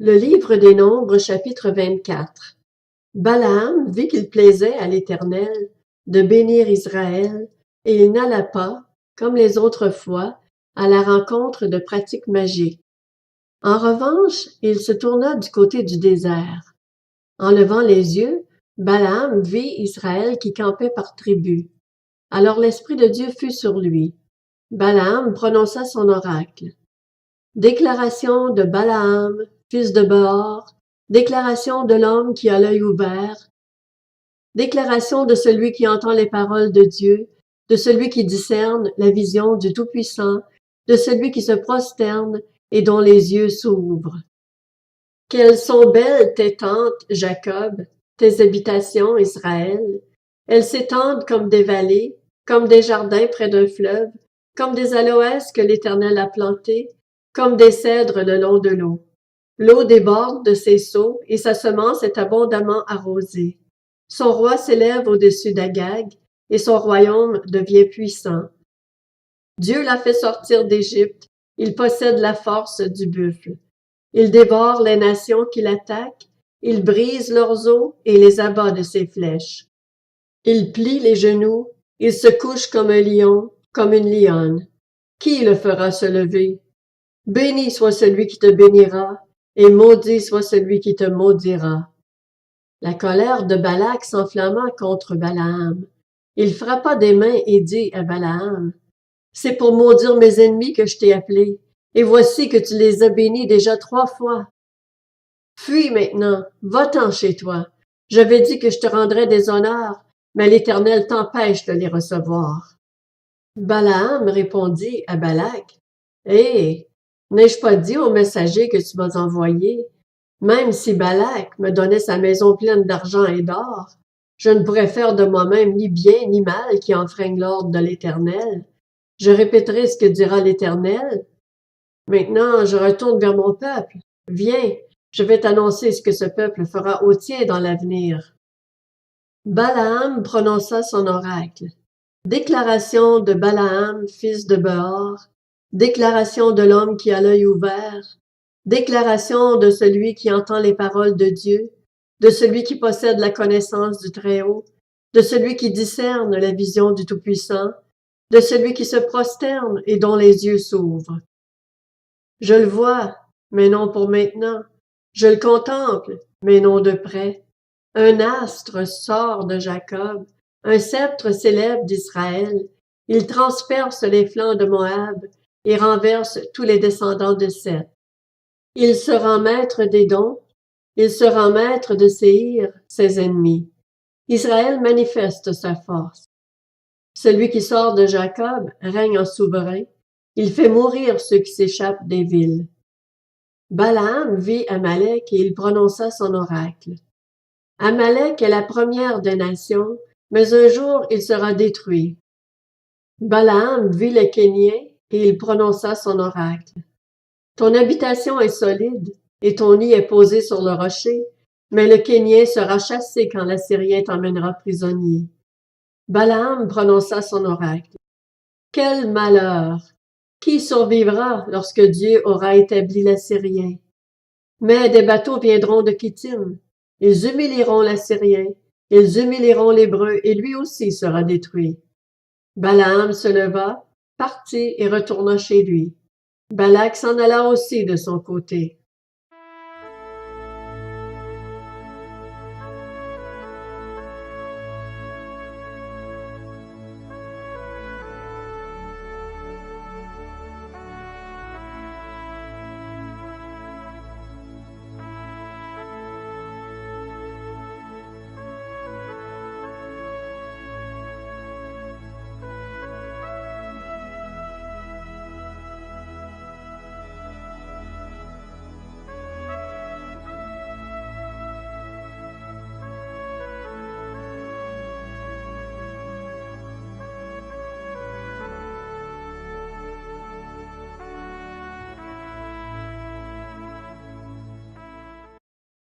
Le livre des Nombres, chapitre 24. Balaam vit qu'il plaisait à l'Éternel de bénir Israël, et il n'alla pas, comme les autres fois, à la rencontre de pratiques magiques. En revanche, il se tourna du côté du désert. En levant les yeux, Balaam vit Israël qui campait par tribus. Alors l'Esprit de Dieu fut sur lui. Balaam prononça son oracle. Déclaration de Balaam, fils de Beor, déclaration de l'homme qui a l'œil ouvert, déclaration de celui qui entend les paroles de Dieu, de celui qui discerne la vision du Tout-Puissant, de celui qui se prosterne et dont les yeux s'ouvrent. Quelles sont belles tes tentes, Jacob, tes habitations, Israël. Elles s'étendent comme des vallées, comme des jardins près d'un fleuve, comme des aloès que l'Éternel a plantés, comme des cèdres le long de l'eau. L'eau déborde de ses seaux et sa semence est abondamment arrosée. Son roi s'élève au-dessus d'Agag et son royaume devient puissant. Dieu l'a fait sortir d'Égypte, il possède la force du buffle. Il dévore les nations qui l'attaquent, il brise leurs os et les abat de ses flèches. Il plie les genoux, il se couche comme un lion, comme une lionne. Qui le fera se lever? Béni soit celui qui te bénira, et maudit soit celui qui te maudira. La colère de Balak s'enflamma contre Balaam. Il frappa des mains et dit à Balaam, « C'est pour maudire mes ennemis que je t'ai appelé, et voici que tu les as bénis déjà 3 fois. Fuis maintenant, va-t'en chez toi. J'avais dit que je te rendrais des honneurs, mais l'Éternel t'empêche de les recevoir. » Balaam répondit à Balak, « Hé, n'ai-je pas dit au messager que tu m'as envoyé? Même si Balak me donnait sa maison pleine d'argent et d'or, je ne pourrais faire de moi-même ni bien ni mal qui enfreigne l'ordre de l'Éternel. Je répéterai ce que dira l'Éternel. Maintenant, je retourne vers mon peuple. Viens, je vais t'annoncer ce que ce peuple fera au tien dans l'avenir. » Balaam prononça son oracle. Déclaration de Balaam, fils de Beor, déclaration de l'homme qui a l'œil ouvert, déclaration de celui qui entend les paroles de Dieu, de celui qui possède la connaissance du Très-Haut, de celui qui discerne la vision du Tout-Puissant, de celui qui se prosterne et dont les yeux s'ouvrent. Je le vois, mais non pour maintenant. Je le contemple, mais non de près. Un astre sort de Jacob, un sceptre s'élève d'Israël. Il transperce les flancs de Moab et renverse tous les descendants de Seth. Il se rend maître d'Édom, il se rend maître de Séhir, ses ennemis. Israël manifeste sa force. Celui qui sort de Jacob règne en souverain. Il fait mourir ceux qui s'échappent des villes. Balaam vit Amalek et il prononça son oracle. Amalek est la première des nations, mais un jour il sera détruit. Balaam vit les Kéniens et il prononça son oracle. Ton habitation est solide et ton nid est posé sur le rocher, mais le Kénien sera chassé quand l'Assyrien t'emmènera prisonnier. Balaam prononça son oracle. Quel malheur! Qui survivra lorsque Dieu aura établi l'Assyrien? Mais des bateaux viendront de Kittim. Ils humilieront l'Assyrien, ils humilieront l'Hébreu, et lui aussi sera détruit. Balaam se leva, partit et retourna chez lui. Balak s'en alla aussi de son côté.